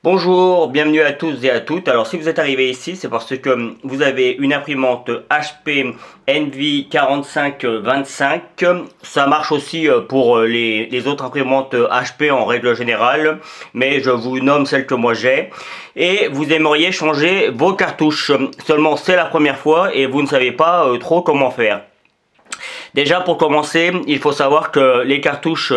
Bonjour, bienvenue à tous et à toutes. Alors si vous êtes arrivé ici, c'est parce que vous avez une imprimante HP Envy 4525. Ça marche aussi pour les autres imprimantes HP en règle générale, mais je vous nomme celle que moi j'ai. Et vous aimeriez changer vos cartouches. Seulement c'est la première fois et vous ne savez pas trop comment faire. Déjà pour commencer, il faut savoir que les cartouches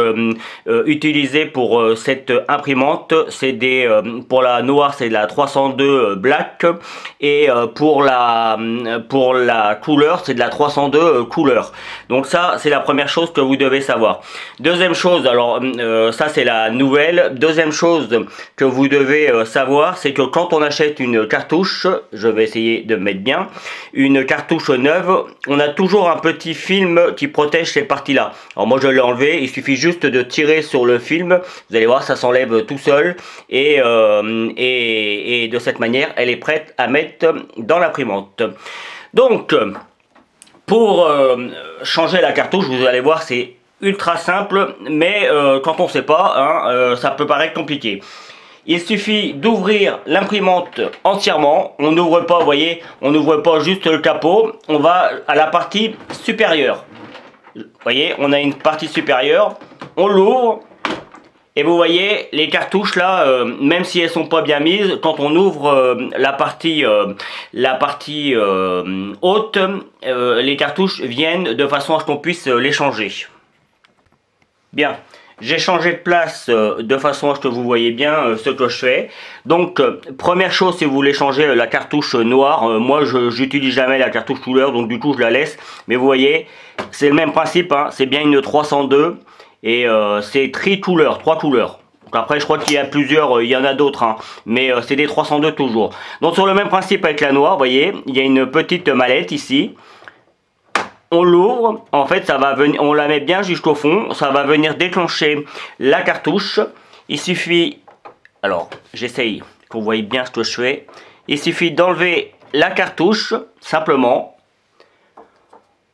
utilisées pour cette imprimante, c'est des pour la noire c'est de la 302 Black et pour la couleur c'est de la 302 couleur. Donc ça c'est la première chose que vous devez savoir. Deuxième chose, alors ça c'est la nouvelle. Deuxième chose que vous devez savoir, c'est que quand on achète une cartouche, je vais essayer de mettre bien, une cartouche neuve, on a toujours un petit film qui protège ces parties-là. Alors moi je l'ai enlevé, il suffit juste de tirer sur le film, vous allez voir ça s'enlève tout seul et de cette manière elle est prête à mettre dans l'imprimante. Donc pour changer la cartouche, vous allez voir c'est ultra simple, mais quand on ne sait pas, ça peut paraître compliqué. Il suffit d'ouvrir l'imprimante entièrement. On n'ouvre pas, vous voyez, on n'ouvre pas juste le capot. On va à la partie supérieure. Vous voyez, on a une partie supérieure. On l'ouvre. Et vous voyez, les cartouches là, même si elles sont pas bien mises, quand on ouvre la partie haute, les cartouches viennent de façon à ce qu'on puisse les changer. Bien. J'ai changé de place de façon à ce que vous voyez bien ce que je fais. Donc première chose, si vous voulez changer la cartouche noire, moi j'utilise jamais la cartouche couleur, donc du coup je la laisse. Mais vous voyez, c'est le même principe, hein, c'est bien une 302 et c'est tri-couleur, 3 couleurs. Donc après je crois qu'il y a plusieurs, il y en a d'autres, hein, mais c'est des 302 toujours. Donc sur le même principe avec la noire, vous voyez, il y a une petite mallette ici. On l'ouvre, en fait ça va venir, on la met bien jusqu'au fond, ça va venir déclencher la cartouche. Il suffit, alors j'essaye que vous voyez bien ce que je fais, il suffit d'enlever la cartouche, simplement.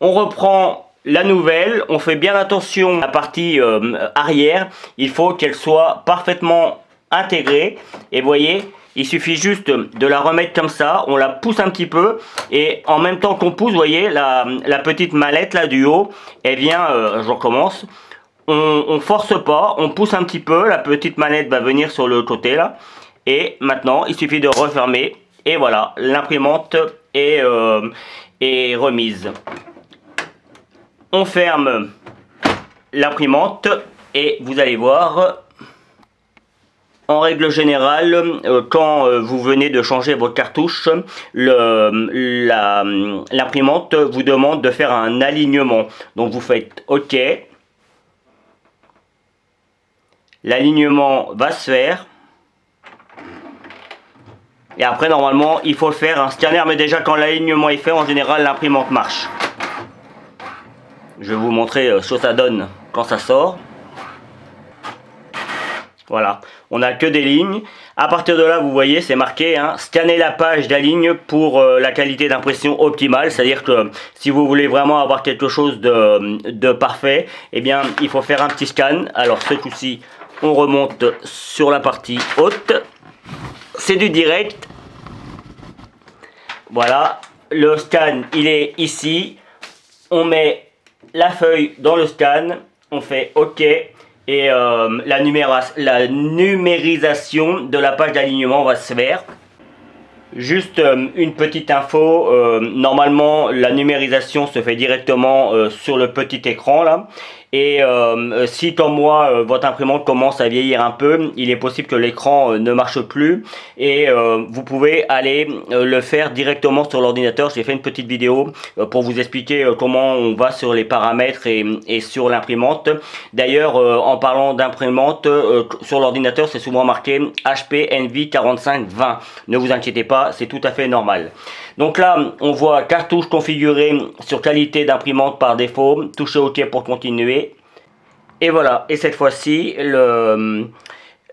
On reprend la nouvelle, on fait bien attention à la partie arrière, il faut qu'elle soit parfaitement intégrée, et vous voyez, il suffit juste de la remettre comme ça, on la pousse un petit peu et en même temps qu'on pousse, vous voyez, la petite mallette là du haut, elle vient, je recommence, on force pas, on pousse un petit peu, la petite mallette va venir sur le côté là et maintenant il suffit de refermer et voilà, l'imprimante est remise. On ferme l'imprimante et vous allez voir. En règle générale, quand vous venez de changer votre cartouche, l'imprimante vous demande de faire un alignement. Donc vous faites OK. L'alignement va se faire. Et après, normalement, il faut faire un scanner. Mais déjà, quand l'alignement est fait, en général, l'imprimante marche. Je vais vous montrer ce que ça donne quand ça sort. Voilà, on n'a que des lignes. À partir de là, vous voyez, c'est marqué, hein, scanner la page de la ligne pour la qualité d'impression optimale. C'est-à-dire que si vous voulez vraiment avoir quelque chose de parfait, eh bien, il faut faire un petit scan. Alors, ce coup-ci, on remonte sur la partie haute. C'est du direct. Voilà, le scan, il est ici. On met la feuille dans le scan. On fait OK. Et la numérisation de la page d'alignement va se faire. Juste une petite info, normalement la numérisation se fait directement sur le petit écran là. Et si comme moi votre imprimante commence à vieillir un peu, il est possible que l'écran ne marche plus et vous pouvez aller le faire directement sur l'ordinateur. J'ai fait une petite vidéo pour vous expliquer comment on va sur les paramètres et sur l'imprimante. D'ailleurs en parlant d'imprimante, sur l'ordinateur c'est souvent marqué HP Envy 4520. Ne vous inquiétez pas, c'est tout à fait normal. Donc là on voit cartouche configurée sur qualité d'imprimante par défaut, touchez OK pour continuer. Et voilà, et cette fois-ci,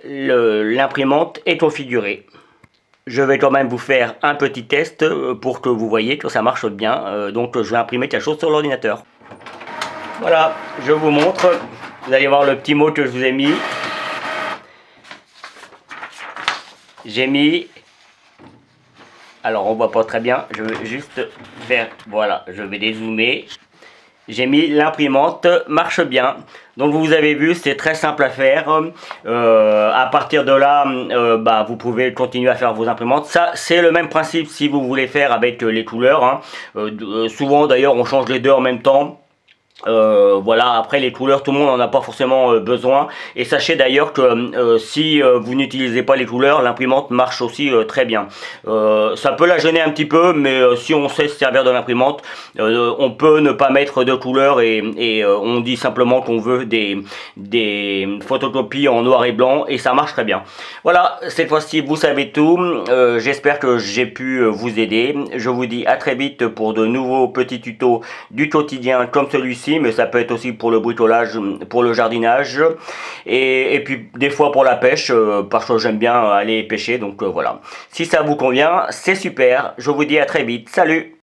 l'imprimante est configurée. Je vais quand même vous faire un petit test pour que vous voyez que ça marche bien. Donc je vais imprimer quelque chose sur l'ordinateur. Voilà, je vous montre. Vous allez voir le petit mot que je vous ai mis. J'ai mis, alors on voit pas très bien, je veux juste faire, voilà, je vais dézoomer. J'ai mis l'imprimante marche bien. Donc vous avez vu, c'est très simple à faire. À partir de là, vous pouvez continuer à faire vos imprimantes. Ça, c'est le même principe si vous voulez faire avec les couleurs, hein. Souvent d'ailleurs, on change les deux en même temps. Voilà, après les couleurs, tout le monde n'en a pas forcément besoin. Et sachez d'ailleurs que si vous n'utilisez pas les couleurs, l'imprimante marche aussi très bien. Ça peut la gêner un petit peu, mais si on sait se servir de l'imprimante, on peut ne pas mettre de couleurs et on dit simplement qu'on veut des photocopies en noir et blanc et ça marche très bien. Voilà, cette fois-ci vous savez tout. J'espère que j'ai pu vous aider. Je vous dis à très vite pour de nouveaux petits tutos du quotidien comme celui-ci, mais ça peut être aussi pour le bricolage, pour le jardinage, et puis des fois pour la pêche, parce que j'aime bien aller pêcher, donc voilà. Si ça vous convient, c'est super, je vous dis à très vite, salut!